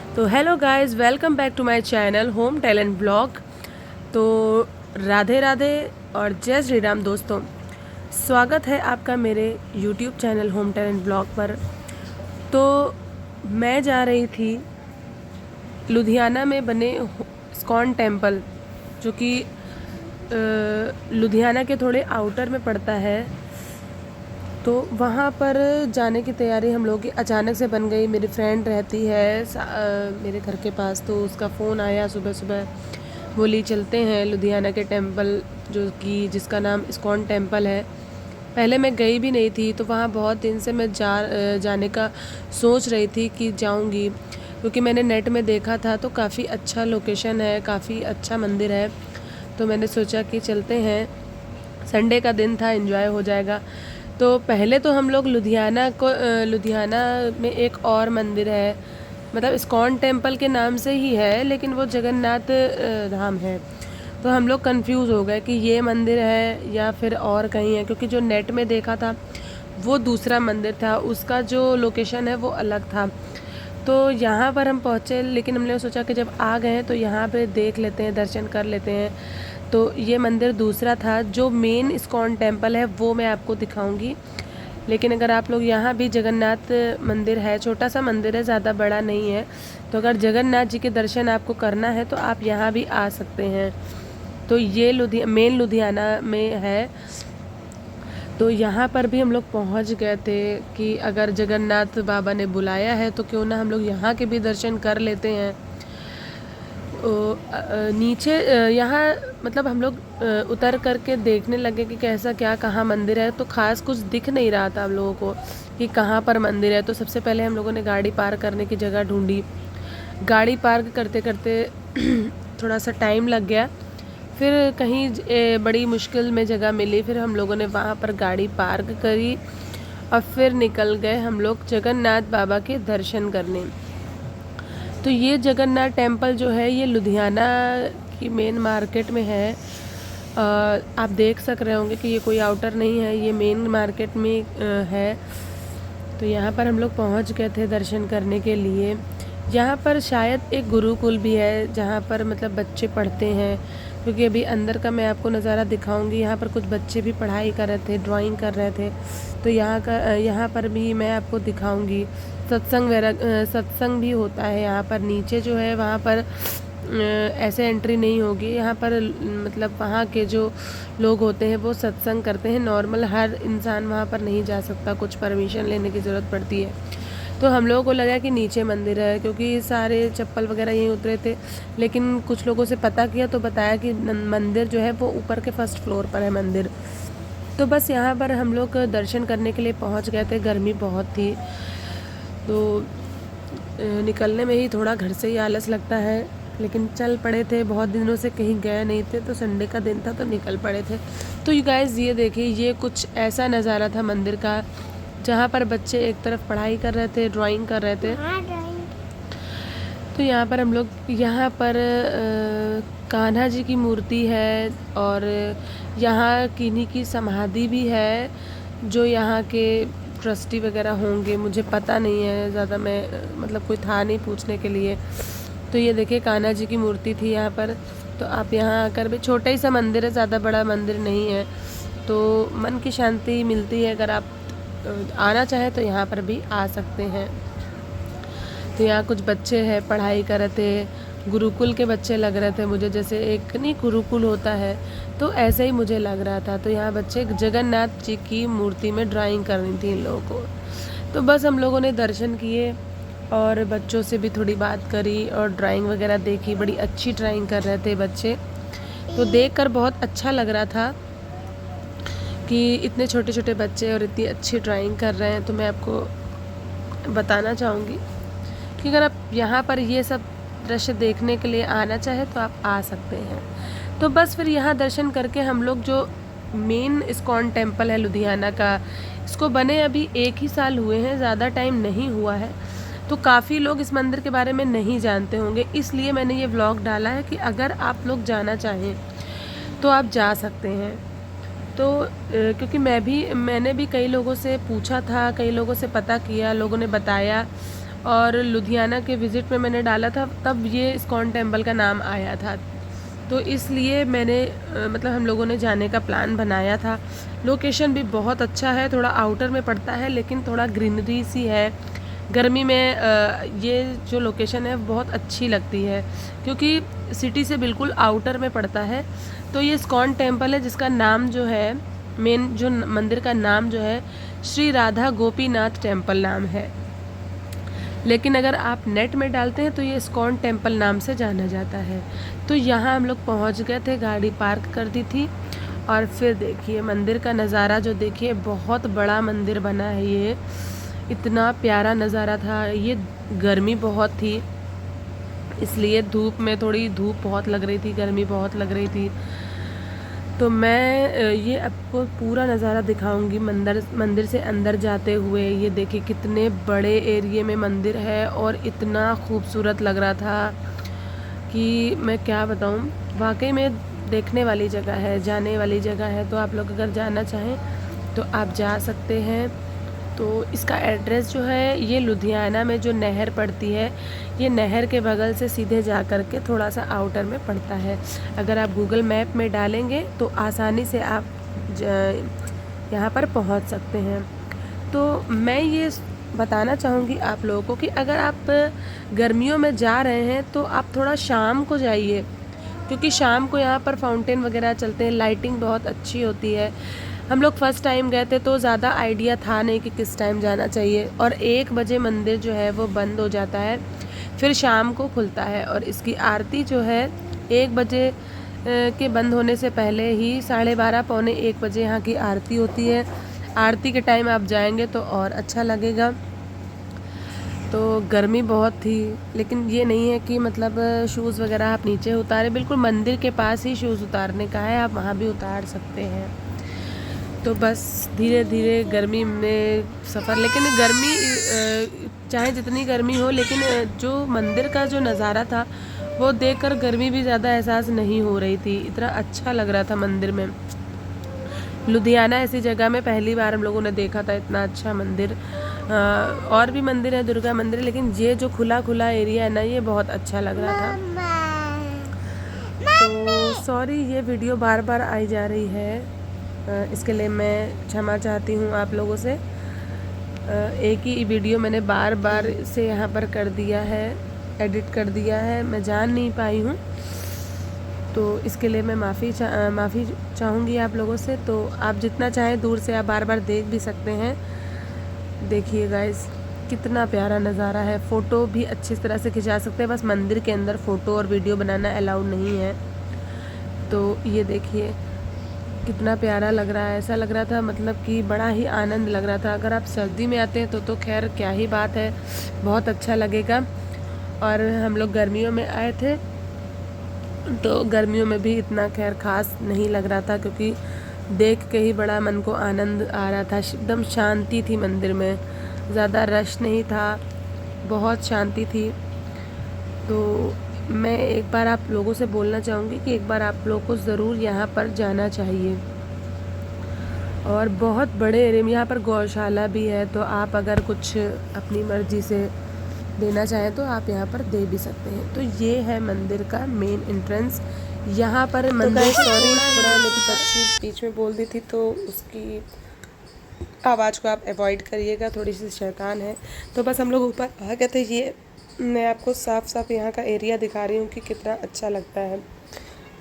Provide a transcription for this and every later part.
तो hello guys, welcome back to my channel home talent blog. तो राधे राधे और जय श्री राम दोस्तों, स्वागत है आपका मेरे YouTube channel home talent blog पर। तो मैं जा रही थी लुधियाना में बने इस्कॉन टेम्पल, जो कि लुधियाना के थोड़े आउटर में पड़ता है। तो वहाँ पर जाने की तैयारी हम लोगों की अचानक से बन गई। मेरी फ्रेंड रहती है मेरे घर के पास, तो उसका फ़ोन आया सुबह सुबह, बोली चलते हैं लुधियाना के टेंपल, जो कि जिसका नाम इस्कॉन टेंपल है। पहले मैं गई भी नहीं थी, तो वहाँ बहुत दिन से मैं जाने का सोच रही थी कि जाऊँगी, क्योंकि मैंने नेट में देखा था तो काफ़ी अच्छा लोकेशन है, काफ़ी अच्छा मंदिर है। तो मैंने सोचा कि चलते हैं, संडे का दिन था, एंजॉय हो जाएगा। तो पहले तो हम लोग लुधियाना में एक और मंदिर है, मतलब इस्कॉन टेम्पल के नाम से ही है, लेकिन वो जगन्नाथ धाम है। तो हम लोग कंफ्यूज हो गए कि ये मंदिर है या फिर और कहीं है, क्योंकि जो नेट में देखा था वो दूसरा मंदिर था, उसका जो लोकेशन है वो अलग था। तो यहाँ पर हम पहुँचे, लेकिन हमने सोचा कि जब आ गए हैं तो यहाँ पे देख लेते हैं, दर्शन कर लेते हैं। तो ये मंदिर दूसरा था। जो मेन इस्कॉन टेम्पल है वो मैं आपको दिखाऊंगी, लेकिन अगर आप लोग यहाँ भी जगन्नाथ मंदिर है, छोटा सा मंदिर है, ज़्यादा बड़ा नहीं है, तो अगर जगन्नाथ जी के दर्शन आपको करना है तो आप यहाँ भी आ सकते हैं। तो ये मेन लुधियाना में है। तो यहाँ पर भी हम लोग पहुँच गए थे कि अगर जगन्नाथ बाबा ने बुलाया है तो क्यों ना हम लोग यहाँ के भी दर्शन कर लेते हैं। नीचे यहाँ मतलब हम लोग उतर करके देखने लगे कि कैसा क्या कहाँ मंदिर है, तो ख़ास कुछ दिख नहीं रहा था हम लोगों को कि कहाँ पर मंदिर है। तो सबसे पहले हम लोगों ने गाड़ी पार्क करने की जगह ढूंढी। गाड़ी पार्क करते करते थोड़ा सा टाइम लग गया, फिर कहीं बड़ी मुश्किल में जगह मिली, फिर हम लोगों ने वहाँ पर गाड़ी पार्क करी और फिर निकल गए हम लोग जगन्नाथ बाबा के दर्शन करने। तो ये जगन्नाथ टेम्पल जो है ये लुधियाना की मेन मार्केट में है। आप देख सक रहे होंगे कि ये कोई आउटर नहीं है, ये मेन मार्केट में है। तो यहाँ पर हम लोग पहुँच गए थे दर्शन करने के लिए। यहाँ पर शायद एक गुरुकुल भी है, जहाँ पर मतलब बच्चे पढ़ते हैं, क्योंकि अभी अंदर का मैं आपको नज़ारा दिखाऊंगी। यहाँ पर कुछ बच्चे भी पढ़ाई कर रहे थे, ड्राइंग कर रहे थे, तो यहाँ पर भी मैं आपको दिखाऊंगी। सत्संग भी होता है यहाँ पर। नीचे जो है वहाँ पर ऐसे एंट्री नहीं होगी। यहाँ पर मतलब वहाँ के जो लोग होते हैं वो सत्संग करते हैं, नॉर्मल हर इंसान वहाँ पर नहीं जा सकता, कुछ परमिशन लेने की ज़रूरत पड़ती है। तो हम लोगों को लगा कि नीचे मंदिर है, क्योंकि सारे चप्पल वगैरह यहीं उतरे थे, लेकिन कुछ लोगों से पता किया तो बताया कि मंदिर जो है वो ऊपर के फर्स्ट फ्लोर पर है मंदिर। तो बस यहाँ पर हम लोग दर्शन करने के लिए पहुँच गए थे। गर्मी बहुत थी, तो निकलने में ही थोड़ा घर से ही आलस लगता है, लेकिन चल पड़े थे। बहुत दिनों से कहीं गए नहीं थे, तो संडे का दिन था तो निकल पड़े थे। तो यू गाइस ये देखिए, ये कुछ ऐसा नज़ारा था मंदिर का, जहाँ पर बच्चे एक तरफ पढ़ाई कर रहे थे, ड्राइंग कर रहे थे। तो यहाँ पर हम लोग, यहाँ पर कान्हा जी की मूर्ति है, और यहाँ किन्हीं की समाधि भी है, जो यहाँ के ट्रस्टी वगैरह होंगे, मुझे पता नहीं है ज़्यादा, मैं मतलब कोई था नहीं पूछने के लिए। तो ये देखिए कान्हा जी की मूर्ति थी यहाँ पर। तो आप यहाँ आकर भी, छोटा ही सा मंदिर है, ज़्यादा बड़ा मंदिर नहीं है, तो मन की शांति मिलती है। अगर आप आना चाहें तो यहाँ पर भी आ सकते हैं। तो यहाँ कुछ बच्चे हैं, पढ़ाई कर रहे थे, गुरुकुल के बच्चे लग रहे थे मुझे, जैसे एक नहीं गुरुकुल होता है, तो ऐसे ही मुझे लग रहा था। तो यहाँ बच्चे जगन्नाथ जी की मूर्ति में ड्राइंग करनी थी इन लोगों को। तो बस हम लोगों ने दर्शन किए और बच्चों से भी थोड़ी बात करी और ड्राइंग वगैरह देखी। बड़ी अच्छी ड्राइंग कर रहे थे बच्चे, तो देखकर बहुत अच्छा लग रहा था कि इतने छोटे छोटे बच्चे और इतनी अच्छी ड्राइंग कर रहे हैं। तो मैं आपको बताना चाहूँगी कि अगर आप यहाँ पर ये सब दृश्य देखने के लिए आना चाहे तो आप आ सकते हैं। तो बस फिर यहाँ दर्शन करके हम लोग, जो मेन इस्कॉन टेम्पल है लुधियाना का, इसको बने अभी 1 ही साल हुए हैं, ज़्यादा टाइम नहीं हुआ है, तो काफ़ी लोग इस मंदिर के बारे में नहीं जानते होंगे। इसलिए मैंने ये व्लॉग डाला है कि अगर आप लोग जाना चाहें तो आप जा सकते हैं। तो क्योंकि मैंने भी कई लोगों से पूछा था, कई लोगों से पता किया, लोगों ने बताया, और लुधियाना के विज़िट में मैंने डाला था, तब ये इस्कॉन टेम्पल का नाम आया था। तो इसलिए मैंने मतलब हम लोगों ने जाने का प्लान बनाया था। लोकेशन भी बहुत अच्छा है, थोड़ा आउटर में पड़ता है लेकिन थोड़ा ग्रीनरी सी है। गर्मी में ये जो लोकेशन है बहुत अच्छी लगती है क्योंकि सिटी से बिल्कुल आउटर में पड़ता है। तो ये इस्कॉन टेम्पल है जिसका नाम जो है, मेन जो मंदिर का नाम जो है, श्री राधा गोपीनाथ टेम्पल नाम है। लेकिन अगर आप नेट में डालते हैं तो ये इस्कॉन टेम्पल नाम से जाना जाता है। तो यहाँ हम लोग पहुँच गए थे, गाड़ी पार्क कर दी थी और फिर देखिए मंदिर का नज़ारा जो देखिए, बहुत बड़ा मंदिर बना है ये, इतना प्यारा नज़ारा था। ये गर्मी बहुत थी इसलिए धूप में थोड़ी धूप बहुत लग रही थी, गर्मी बहुत लग रही थी। तो मैं ये आपको पूरा नज़ारा दिखाऊंगी मंदिर से अंदर जाते हुए। ये देखिए कितने बड़े एरिया में मंदिर है और इतना खूबसूरत लग रहा था कि मैं क्या बताऊं। वाकई में देखने वाली जगह है, जाने वाली जगह है। तो आप लोग अगर जाना चाहें तो आप जा सकते हैं। तो इसका एड्रेस जो है, ये लुधियाना में जो नहर पड़ती है, ये नहर के बगल से सीधे जा कर के थोड़ा सा आउटर में पड़ता है। अगर आप गूगल मैप में डालेंगे तो आसानी से आप यहाँ पर पहुँच सकते हैं। तो मैं ये बताना चाहूँगी आप लोगों को कि अगर आप गर्मियों में जा रहे हैं तो आप थोड़ा शाम को जाइए, क्योंकि शाम को यहाँ पर फाउंटेन वगैरह चलते हैं, लाइटिंग बहुत अच्छी होती है। हम लोग फर्स्ट टाइम गए थे तो ज़्यादा आइडिया था नहीं कि किस टाइम जाना चाहिए। और 1 बजे मंदिर जो है वो बंद हो जाता है, फिर शाम को खुलता है। और इसकी आरती जो है 1 बजे के बंद होने से पहले ही 12:30 पौने 1 बजे यहाँ की आरती होती है। आरती के टाइम आप जाएंगे तो और अच्छा लगेगा। तो गर्मी बहुत थी, लेकिन ये नहीं है कि मतलब शूज़ वगैरह आप नीचे उतारे, बिल्कुल मंदिर के पास ही शूज़ उतारने का है, आप वहाँ भी उतार सकते हैं। तो बस धीरे धीरे गर्मी में सफ़र, लेकिन गर्मी चाहे जितनी गर्मी हो, लेकिन जो मंदिर का जो नज़ारा था वो देखकर गर्मी भी ज़्यादा एहसास नहीं हो रही थी, इतना अच्छा लग रहा था मंदिर में। लुधियाना ऐसी जगह में पहली बार हम लोगों ने देखा था इतना अच्छा मंदिर। और भी मंदिर है, दुर्गा मंदिर, लेकिन ये जो खुला खुला एरिया है ना, ये बहुत अच्छा लग रहा था। तो सॉरी ये वीडियो बार बार आई जा रही है, इसके लिए मैं क्षमा चाहती हूँ आप लोगों से। एक ही वीडियो मैंने बार बार से यहाँ पर कर दिया है, एडिट कर दिया है, मैं जान नहीं पाई हूँ, तो इसके लिए मैं माफ़ी चाहूँगी आप लोगों से। तो आप जितना चाहें दूर से आप बार बार देख भी सकते हैं। देखिए गाइस कितना प्यारा नज़ारा है, फ़ोटो भी अच्छी तरह से खिंचा सकते हैं, बस मंदिर के अंदर फ़ोटो और वीडियो बनाना अलाउड नहीं है। तो ये देखिए कितना प्यारा लग रहा है, ऐसा लग रहा था मतलब कि बड़ा ही आनंद लग रहा था। अगर आप सर्दी में आते हैं तो खैर क्या ही बात है, बहुत अच्छा लगेगा। और हम लोग गर्मियों में आए थे तो गर्मियों में भी इतना खैर ख़ास नहीं लग रहा था, क्योंकि देख के ही बड़ा मन को आनंद आ रहा था। एकदम शांति थी मंदिर में, ज़्यादा रश नहीं था, बहुत शांति थी। तो मैं एक बार आप लोगों से बोलना चाहूँगी कि एक बार आप लोगों को ज़रूर यहाँ पर जाना चाहिए। और बहुत बड़े एरिया में यहाँ पर गौशाला भी है, तो आप अगर कुछ अपनी मर्ज़ी से देना चाहें तो आप यहाँ पर दे भी सकते हैं। तो ये है मंदिर का मेन एंट्रेंस। यहाँ पर मंदिर सॉरी थोड़ा मेरी बच्ची बीच में बोल दी थी तो उसकी आवाज़ को आप अवॉइड करिएगा, थोड़ी सी शैतान है। तो बस हम लोग ऊपर आ गए थे। ये मैं आपको साफ साफ यहाँ का एरिया दिखा रही हूँ कि कितना अच्छा लगता है,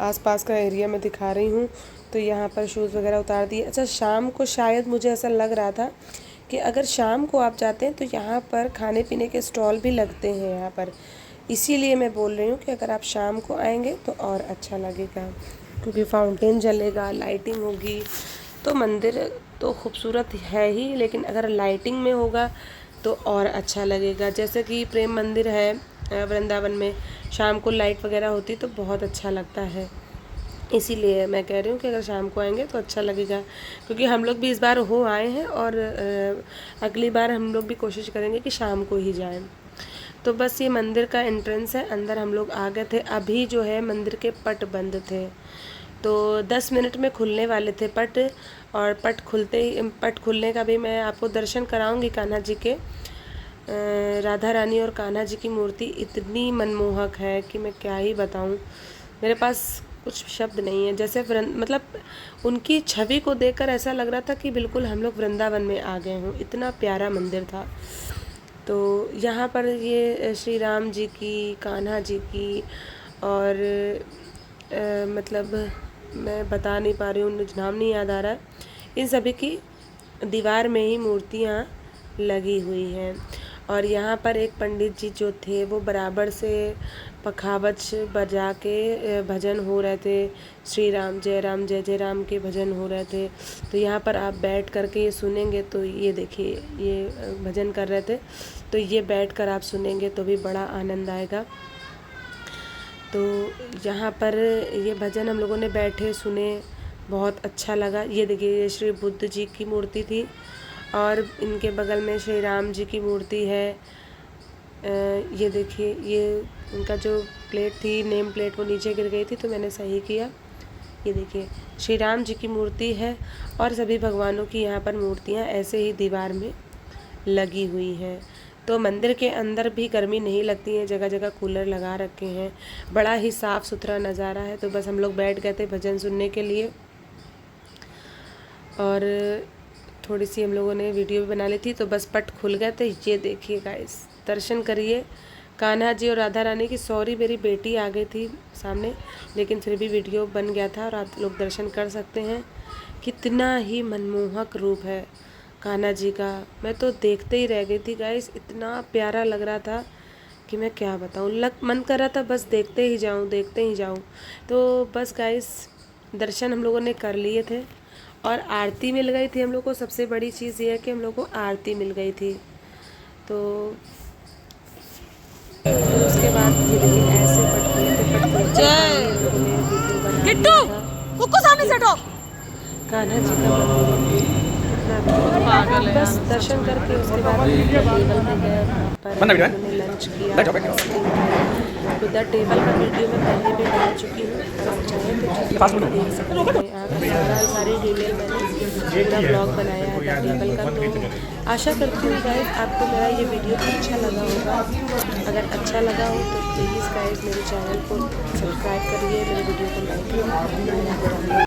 आसपास का एरिया मैं दिखा रही हूँ। तो यहाँ पर शूज़ वगैरह उतार दिए। अच्छा, शाम को शायद मुझे ऐसा लग रहा था कि अगर शाम को आप जाते हैं तो यहाँ पर खाने पीने के स्टॉल भी लगते हैं यहाँ पर, इसीलिए मैं बोल रही हूँ कि अगर आप शाम को आएंगे तो और अच्छा लगेगा, क्योंकि फाउंटेन जलेगा, लाइटिंग होगी। तो मंदिर तो खूबसूरत है ही, लेकिन अगर लाइटिंग में होगा तो और अच्छा लगेगा। जैसे कि प्रेम मंदिर है वृंदावन में, शाम को लाइट वगैरह होती तो बहुत अच्छा लगता है। इसीलिए मैं कह रही हूँ कि अगर शाम को आएंगे तो अच्छा लगेगा, क्योंकि हम लोग भी इस बार हो आए हैं और अगली बार हम लोग भी कोशिश करेंगे कि शाम को ही जाएं। तो बस ये मंदिर का एंट्रेंस है, अंदर हम लोग आ गए थे। अभी जो है मंदिर के पट बंद थे, तो 10 मिनट में खुलने वाले थे पट। और पट खुलने का भी मैं आपको दर्शन कराऊंगी कान्हा जी के। राधा रानी और कान्हा जी की मूर्ति इतनी मनमोहक है कि मैं क्या ही बताऊं। मेरे पास कुछ शब्द नहीं है। जैसे मतलब उनकी छवि को देखकर ऐसा लग रहा था कि बिल्कुल हम लोग वृंदावन में आ गए हों, इतना प्यारा मंदिर था। तो यहाँ पर ये श्री राम जी की, कान्हा जी की और मतलब मैं बता नहीं पा रही हूँ, मुझे नाम नहीं याद आ रहा है, इन सभी की दीवार में ही मूर्तियाँ लगी हुई हैं। और यहाँ पर एक पंडित जी जो थे वो बराबर से पखावज बजा के भजन हो रहे थे, श्री राम जय राम के भजन हो रहे थे। तो यहाँ पर आप बैठ कर के ये सुनेंगे तो ये देखिए, ये भजन कर रहे थे, तो ये बैठ कर आप सुनेंगे तो भी बड़ा आनंद आएगा। तो यहाँ पर ये भजन हम लोगों ने बैठे सुने, बहुत अच्छा लगा। ये देखिए, ये श्री बुद्ध जी की मूर्ति थी और इनके बगल में श्री राम जी की मूर्ति है। ये देखिए, ये उनका जो प्लेट थी, नेम प्लेट, वो नीचे गिर गई थी तो मैंने सही किया। ये देखिए, श्री राम जी की मूर्ति है और सभी भगवानों की यहाँ पर मूर्तियाँ ऐसे ही दीवार में लगी हुई हैं। तो मंदिर के अंदर भी गर्मी नहीं लगती है, जगह जगह कूलर लगा रखे हैं, बड़ा ही साफ़ सुथरा नज़ारा है। तो बस हम लोग बैठ गए थे भजन सुनने के लिए और थोड़ी सी हम लोगों ने वीडियो भी बना ली थी, तो बस पट खुल गए थे। ये देखिए गाइस, दर्शन करिए कान्हा जी और राधा रानी की। सॉरी, मेरी बेटी आ गई थी सामने, लेकिन फिर भी वीडियो बन गया था और आप लोग दर्शन कर सकते हैं। कितना ही मनमोहक रूप है कान्हा जी का, मैं तो देखते ही रह गई थी गाइस, इतना प्यारा लग रहा था कि मैं क्या बताऊँ। मन कर रहा था बस देखते ही जाऊँ। तो बस गाइस, दर्शन हम लोगों ने कर लिए थे और आरती मिल गई थी हम लोग को। सबसे बड़ी चीज़ ये है कि हम लोग को आरती मिल गई थी। तो फिर उसके बाद ये देखिए, ऐसे कान्हा जी का मंदिर, बस दर्शन करके उसके बाद टेबल में गए, वहाँ पर हमने लंच किया। उधर टेबल का वीडियो मैं पहले भी डाल चुकी हूँ, आप चाहें तो देख सकते हैं। आप सारी डिटेल मैंने पूरा ब्लॉग बनाया है टेबल का। तो आशा करती हूँ गाइस आपको मेरा ये वीडियो अच्छा लगा होगा। अगर अच्छा लगा हो तो प्लीज़ गाइस मेरे चैनल को सब्सक्राइब करिए, मेरे वीडियो को लाइक करिए।